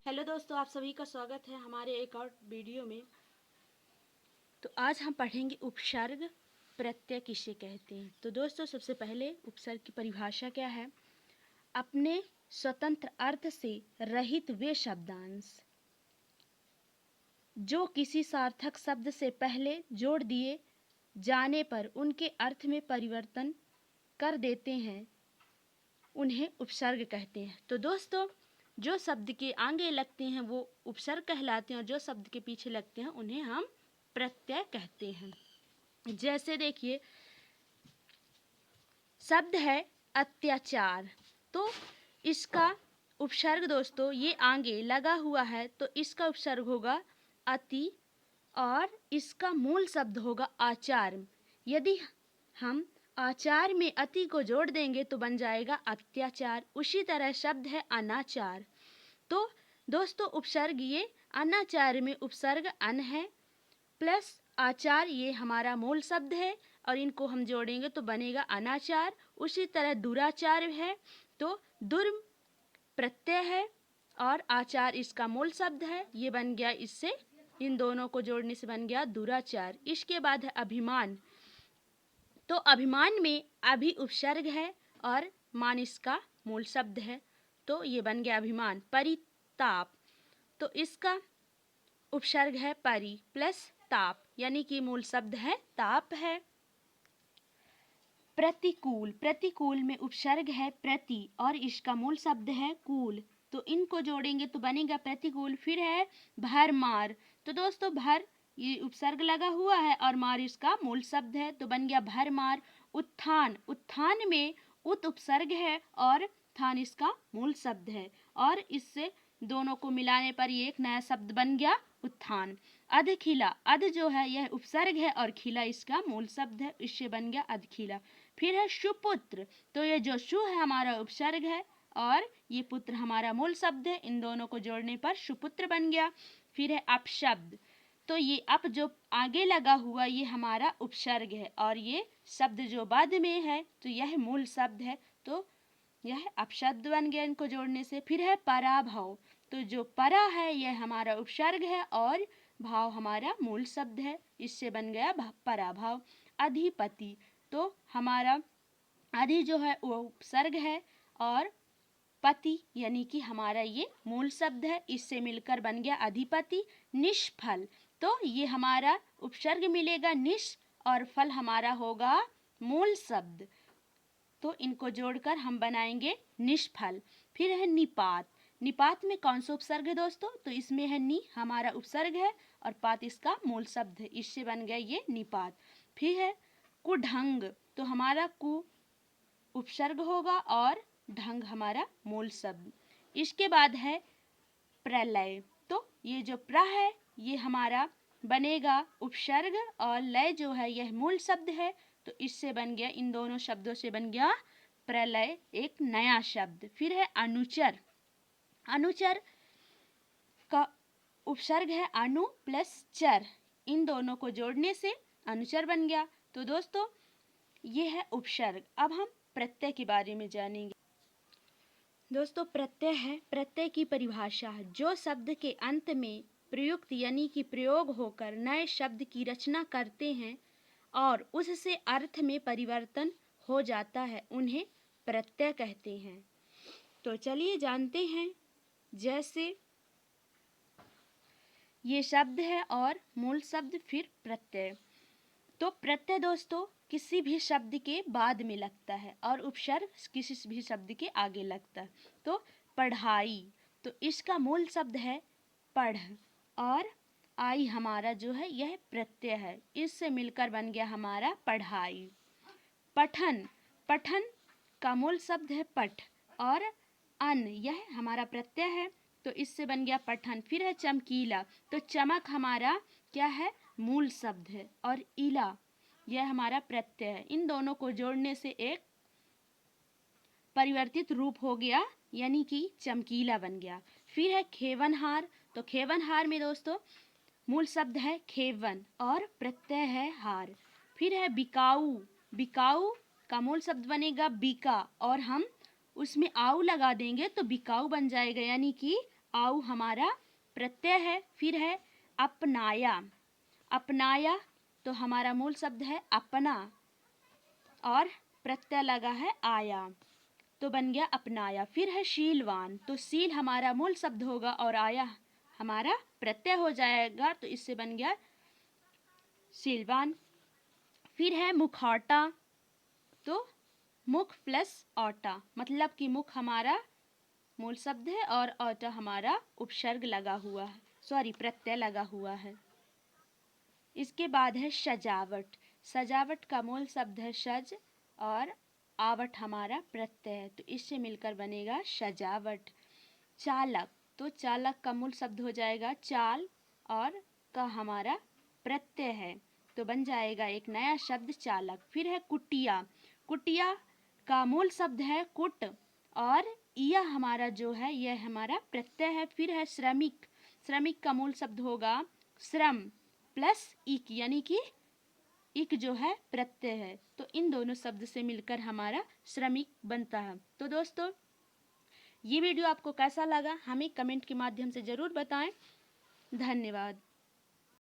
Hello दोस्तों, आप सभी का स्वागत है हमारे एक और वीडियो में। तो आज हम पढ़ेंगे उपसर्ग प्रत्यय किसे कहते हैं। तो दोस्तों, सबसे पहले उपसर्ग की परिभाषा क्या है। अपने स्वतंत्र अर्थ से रहित वे शब्दांश जो किसी सार्थक शब्द से पहले जोड़ दिए जाने पर उनके अर्थ में परिवर्तन कर देते हैं, उन्हें उपसर्ग कहते हैं। तो दोस्तों, जो शब्द के आगे लगते हैं वो उपसर्ग कहलाते हैं और जो शब्द के पीछे लगते हैं उन्हें हम प्रत्यय कहते हैं। जैसे देखिए, शब्द है अत्याचार, तो इसका उपसर्ग दोस्तों ये आगे लगा हुआ है तो इसका उपसर्ग होगा अति और इसका मूल शब्द होगा आचार। यदि हम आचार में अति को जोड़ देंगे तो बन जाएगा अत्याचार। उसी तरह शब्द है अनाचार। तो दोस्तों, उपसर्ग ये अनाचार में उपसर्ग अन है प्लस आचार, ये हमारा मूल शब्द है और इनको हम जोड़ेंगे तो बनेगा अनाचार। उसी तरह दुराचार है तो दुर प्रत्यय है और आचार इसका मूल शब्द है, ये बन गया, इससे इन दोनों को जोड़ने से बन गया दुराचार। इसके बाद है अभिमान। तो अभिमान में अभि उपसर्ग है और मान इसका मूल शब्द है, तो ये बन गया अभिमान। परिताप, तो इसका उपसर्ग है परि प्लस ताप, यानी कि मूल शब्द है ताप है। प्रतिकूल, प्रतिकूल में उपसर्ग है प्रति और इसका मूल शब्द है कूल, तो इनको जोड़ेंगे तो बनेगा प्रतिकूल। फिर है भरमार, तो दोस्तों भर ये उपसर्ग लगा हुआ है और मार इसका मूल शब्द है, तो बन गया भरमार। उत्थान, उत्थान में उत उपसर्ग है और थान इसका मूल शब्द है और इससे दोनों को मिलाने पर ये एक नया शब्द बन गया उत्थान। अधखिला, अध जो है यह उपसर्ग है और खिला इसका मूल शब्द है, इससे बन गया अधखिला। फिर है सुपुत्र, तो ये जो सु है हमारा उपसर्ग है और ये पुत्र हमारा मूल शब्द है, इन दोनों को जोड़ने पर सुपुत्र बन गया। फिर है अपशब्द, तो ये अप जो आगे लगा हुआ ये हमारा उपसर्ग है और ये शब्द जो बाद में है तो यह मूल शब्द है, तो यह अपशब्द बन गया इनको जोड़ने से। फिर है पराभव, तो जो परा है यह हमारा उपसर्ग है और भाव हमारा मूल शब्द है, इससे बन गया पराभव। अधिपति, तो हमारा अधि जो है वो उपसर्ग है और पति यानी कि हमारा ये मूल शब्द है, इससे मिलकर बन गया अधिपति। निष्फल, तो ये हमारा उपसर्ग मिलेगा निश और फल हमारा होगा मूल शब्द, तो इनको जोड़कर हम बनाएंगे निष्फल। फिर है निपात, निपात में कौन सा उपसर्ग है दोस्तों, तो इसमें है नि हमारा उपसर्ग है और पात इसका मूल शब्द है, इससे बन गया ये निपात। फिर है कुढंग, तो हमारा कु उपसर्ग होगा और ढंग हमारा मूल शब्द। इसके बाद है प्रलय, तो ये जो प्र है ये हमारा बनेगा उपसर्ग और लय जो है यह मूल शब्द है, तो इससे बन गया, इन दोनों शब्दों से बन गया प्रलय, एक नया शब्द। फिर है अनुचर, अनुचर का उपसर्ग है अनु प्लस चर, इन दोनों को जोड़ने से अनुचर बन गया। तो दोस्तों ये है उपसर्ग। अब हम प्रत्यय के बारे में जानेंगे। दोस्तों, प्रत्यय है, प्रत्यय की परिभाषा है जो शब्द के अंत में प्रयुक्त यानी कि प्रयोग होकर नए शब्द की रचना करते हैं और उससे अर्थ में परिवर्तन हो जाता है, उन्हें प्रत्यय कहते हैं। तो चलिए जानते हैं। जैसे ये शब्द है और मूल शब्द फिर प्रत्यय। तो प्रत्यय दोस्तों किसी भी शब्द के बाद में लगता है और उपसर्ग किसी भी शब्द के आगे लगता है। तो पढ़ाई, तो इसका मूल शब्द है पढ़ और आई हमारा जो है यह प्रत्यय है, इससे मिलकर बन गया हमारा पढ़ाई। पठन, पठन का मूल शब्द है पठ और अन यह हमारा प्रत्यय है, तो इससे बन गया पठन। फिर है चमकीला, तो चमक हमारा क्या है, मूल शब्द है और इला यह हमारा प्रत्यय है, इन दोनों को जोड़ने से एक परिवर्तित रूप हो गया यानी कि चमकीला बन गया। फिर है खेवनहार, तो खेवनहार में दोस्तों मूल शब्द है खेवन और प्रत्यय है हार। फिर है बिकाऊ, बिकाऊ का मूल शब्द बनेगा बिका और हम उसमें आऊ लगा देंगे तो बिकाऊ बन जाएगा यानी कि आउ हमारा प्रत्यय है। फिर है अपनाया, अपनाया तो हमारा मूल शब्द है अपना और प्रत्यय लगा है आया तो बन गया अपनाया। फिर है शीलवान, तो शील हमारा मूल शब्द होगा और आया हमारा प्रत्यय हो जाएगा तो इससे बन गया शीलवान। फिर है मुखौटा, तो मुख प्लस औटा, मतलब कि मुख हमारा मूल शब्द है और औटा हमारा उपसर्ग लगा हुआ है, सॉरी प्रत्यय लगा हुआ है। इसके बाद है सजावट, सजावट का मूल शब्द है सज और आवट हमारा प्रत्यय है तो इससे मिलकर बनेगा सजावट। चालक, तो चालक का मूल शब्द हो जाएगा चाल और का हमारा प्रत्यय है तो बन जाएगा एक नया शब्द चालक। फिर है कुटिया, कुटिया का मूल शब्द है कुट और यह हमारा जो है यह हमारा प्रत्यय है। फिर है श्रमिक, श्रमिक का मूल शब्द होगा श्रम प्लस इक, यानी कि इक जो है प्रत्यय है तो इन दोनों शब्द से मिलकर हमारा श्रमिक बनता है। तो दोस्तों ये वीडियो आपको कैसा लगा हमें कमेंट के माध्यम से ज़रूर बताएं। धन्यवाद।